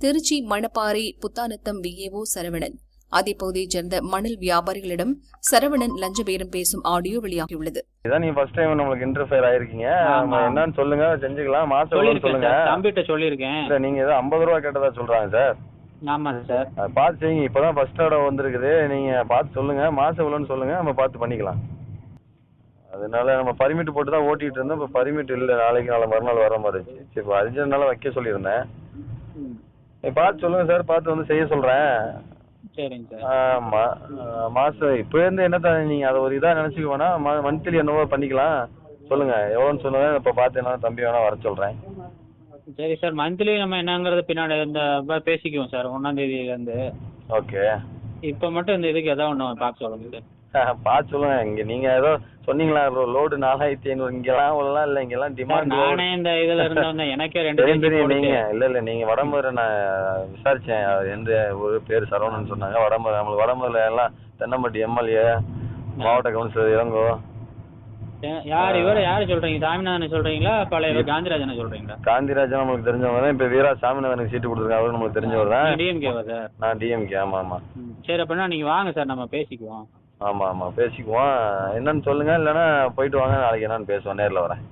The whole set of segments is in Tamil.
திருச்சி மணப்பாறை புத்தானத்தம் விஏஓ சரவணன் அதே பகுதியைச் சேர்ந்த மணல் வியாபாரிகளிடம் சரவணன் லஞ்ச பேரம் பேசும் ஆடியோ வெளியாகியுள்ளது. இதான் நீங்க ஃபர்ஸ்ட் டைம் உங்களுக்கு இன்டர்ஃபியர் ஆயிருக்கீங்க. என்னன்னு சொல்லுங்க, செஞ்சுக்கலாம். மாசம் சொல்லுங்க. தம்பிட்ட சொல்லிருக்கேன். இல்ல நீங்க ஏதோ 50 ரூபா கேட்டதா சொல்றாங்க சார். ஆமா சார். பார்த்து செய்யுங்க. இப்பதான் ஃபர்ஸ்ட் தடவை வந்திருக்குது. நீங்க பார்த்து சொல்லுங்க, மாசம் எவ்வளோன்னு சொல்லுங்க, நம்ம பார்த்து பண்ணிக்கலாம். அதனால நம்ம பர்மிட் போட்டு தான் ஓட்டிட்டு இருந்தோம். இப்போ பர்மிட் இல்லை, நாளைக்கு மறுநாள் வர மாதிரி இருந்துச்சு. சரி, இப்போ அர்ஜென்ட்னால வைக்க சொல்லியிருந்தேன். பார்த்து சொல்லுங்க சார், பார்த்து வந்து செய்ய சொல்றேன். சரிங்க சார். ஆமா, மாசம் இப்போ இருந்து என்னதான் நீங்க அதை ஒரு இதா நினைச்சுக்க வேணாம். மந்த்லி என்னவோ பண்ணிக்கலாம். சொல்லுங்க எவ்வளோன்னு சொல்லுங்க. இப்போ பார்த்து என்ன தம்பி வேணா வர சொல்றேன். சரி சார், மந்த்லி நம்ம என்னங்கிறது பின்னாடி இந்த பேசிக்குவோம் சார். 1ஆம் தேதியிலேருந்து. ஓகே. இப்போ மட்டும் இந்த இதுக்கு ஏதாவது ஒன்று பார்க்க சொல்லுங்க சார். பார்த்து சொல்லுங்க. இங்க நீங்க ஏதோ சொன்னீங்களா லோடு 4500, இங்கெல்லாம் அவ்வளோலாம் இல்லை, இங்கெல்லாம் டிமாண்ட். நானே இந்த இதுல இருந்தவங்க எனக்கே 2 தெரியும். நீங்க இல்ல நீங்க வடமதுரை நான் விசாரிச்சேன். எந்த ஒரு பேர் சரவணன் சொன்னாங்க. வடமதுரை, நம்மளுக்கு வடமதுரை எல்லாம் தென்னம்பட்டி எம்எல்ஏ, மாவட்ட கவுன்சிலர் இளங்கோ. யார் இவரை யாரு சொல்றீங்க? சாமிநாதன் சொல்றீங்களா, பழைய காந்திராஜனை சொல்றீங்களா? காந்திராஜன் நம்மளுக்கு தெரிஞ்சவங்க தான். இப்ப வீரா சாமிநாதனுக்கு சீட்டு கொடுத்துருக்காங்க. அவரு நம்மளுக்கு தெரிஞ்சவர் தான். டிஎம்கேவா சார்? நான் டிஎம்கே. ஆமா ஆமா. சரி, அப்படின்னா நீங்க வாங்க சார், நம்ம பேசிக்குவோம். ஆமா ஆமா, பேசிக்குவோம். என்னன்னு சொல்லுங்க. இல்லைன்னா போயிட்டு வாங்க, நாளைக்கு என்னன்னு பேசுவோம். நேரில் வரேன்.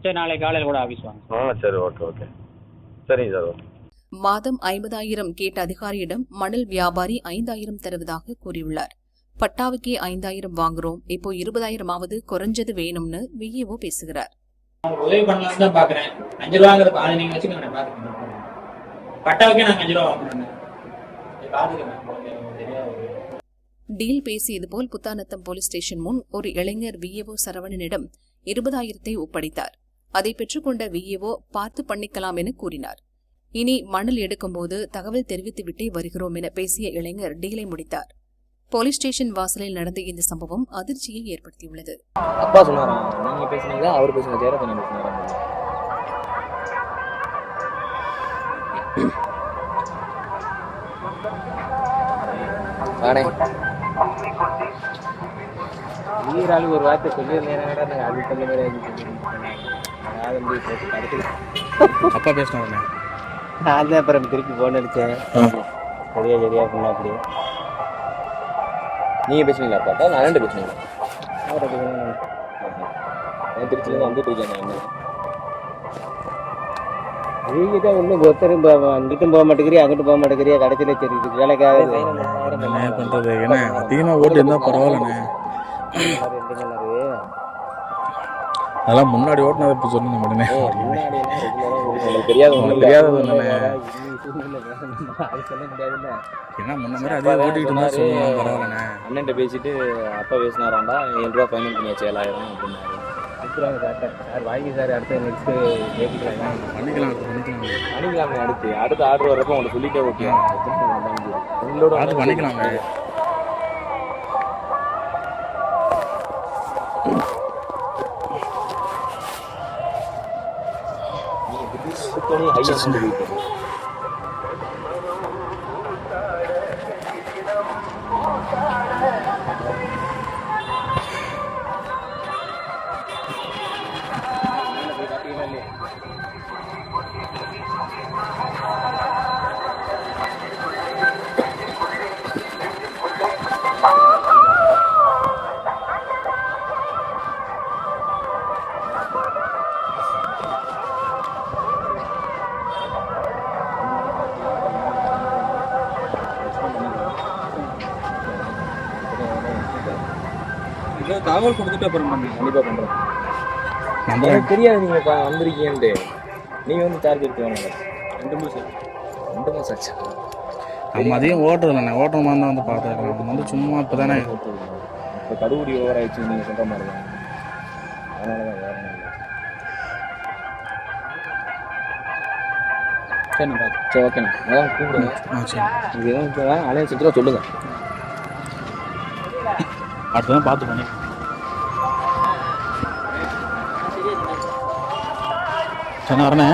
சரி, நாளைக்கு காலையில் கூட ஆஃபீஸ் வாங்க. சரி, ஓகே ஓகே. சரிங்க சார், ஓகே. மாதம் 50,000 கேட்ட அதிகாரியிடம் மணல் வியாபாரி 5,000 தருவதாக கூறியுள்ளார். பட்டாவுக்கே 5,000 வாங்குறோம், இப்போ 20,000 குறைஞ்சது வேணும்னு விஏஓ பேசுகிறார். உதவி பண்ணலாம் தான் பாக்குறேன். 5 ரூபாங்கிறது அது நீங்க வச்சுக்கோங்க. பாத்துக்கோங்க, பட்டாவுக்கே நாங்க 5 ரூபா வாங்குறோம். டீல் பேசியது போல் புத்தானத்தம் போலீஸ் ஸ்டேஷன் முன் ஒரு இளைஞர் விஏஓ சரவணனிடம் 20,000 ஒப்படைத்தார். அதை பெற்றுக்கொண்ட விஏஓ பார்த்து பண்ணிக்கலாம் என கூறினார். இனி மணல் எடுக்கும்போது தகவல் தெரிவித்துவிட்டே வருகிறோம் என பேசிய இளைஞர் டீலை முடித்தார். போலீஸ் ஸ்டேஷன் வாசலில் நடந்த இந்த சம்பவம் அதிர்ச்சியை ஏற்படுத்தியுள்ளது. அப்பா சொன்னாரா? நீங்க பேசுனீங்களா? அவர் பேசுங்க. ஜெயரத்தன் பேசுனாரா? ஆனே ஈராளு ஒரு வார்த்தை சொல்லியிருந்தேன். அது சொல்ல அப்பா பேசினே. நான் தான் அப்புறம் திருப்பி போன் அடித்தேன். சரியா சரியா பண்ண அப்படி. நீங்கள் பேசுனீங்களா? பார்த்தா நான் 2 பேசுனீங்களா? நான் திருச்சியிலேருந்து வந்துட்டு இருக்கேன். என்ன நீங்கள் தான் ஒன்றும் ஒருத்தரும் அங்கிட்டும் போக மாட்டேங்கிறியா, அங்கிட்டும் போக மாட்டேங்கிறியா. கடைசியில் சரி இதுக்கு வேலைக்காக என்ன பண்ணுறது? ஏன்னா அதிகமாக ஓட்டு இருந்தால் பரவாயில்லண்ணே. அதெல்லாம் முன்னாடி ஓட்டுனதை இப்போ சொல்லுங்க உடனே. தெரியாது ஏன்னா முன்ன மாதிரி அதே ஓட்டிகிட்டு இருந்தா சொல்லலாம், பரவாயில்லண்ணே. அண்ணன்ட்ட பேசிட்டு அப்பா பேசினாராண்டா 7 ரூபா ஃபைனல் பண்ணியாச்சு 7,000 அப்படின்னாரு. கொடுக்குறாங்க சார். வாங்கி சார், அடுத்த நெக்ஸ்ட்டு ஏற்றிக்கலாம். பண்ணிக்கலாமே. அடுத்த ஆர்டர் வரப்போ உங்களை சொல்லிட்டே ஓகே உங்களோட அது பண்ணிக்கலாமே. தகவல் கொடுத்துட்டு அப்புறம் கண்டிப்பாக பண்ணுறோம். எனக்கு தெரியாது நீங்கள் வந்திருக்கீங்கன்ட்டு. நீங்கள் வந்து சார்ஜ் எடுத்துவாங்க. 2 மாதம் ஆச்சு. நம்ம அதையும் ஓட்டுறதில்லைண்ணே. ஓட்டுற மாதிரி தான் வந்து பார்த்துருக்கோம். நம்ம வந்து சும்மா இப்போ தானே இப்போ கடுகுடி ஓவர் ஆயிடுச்சு நீங்கள் சொல்கிற மாதிரி தான். அதனால தான் வேறு இல்லை. சரிண்ணா பார்த்து. சரி ஓகேண்ணா. அதான் கூப்பிடுங்க. சரி. இது எதுவும் அலையன்ஸ் எடுத்துகிட்டு சொல்லுங்கள். அடுத்ததான் பார்த்து பண்ணி சரி வரண்ணே.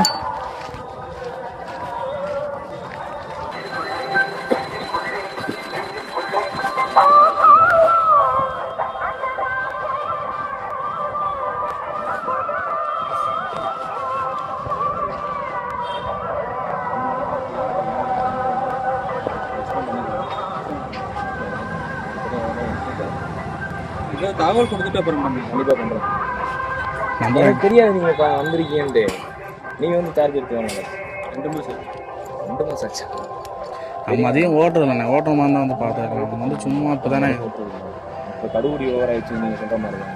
தகவல் கொடுத்துட்டு அப்புறம் பண்ணுங்க. கண்டிப்பாக பண்ணுறேன். நம்பர் எனக்கு தெரியாது நீங்கள் வந்திருக்கீங்கன்ட்டு. நீங்கள் வந்து சார்ஜ் எடுத்துவாங்க. 2 மாதம் 2 மாதம் ஆச்சு. நம்ம அதையும் ஓட்டுறதில்லண்ணே, ஓட்டுற மாதிரி தான் வந்து பார்த்துக்கலாம். நம்ம வந்து சும்மா இப்போ தானே இப்போ கடுகுடி ஓவர் ஆயிடுச்சு நீங்கள் சொல்கிற மாதிரி தான்.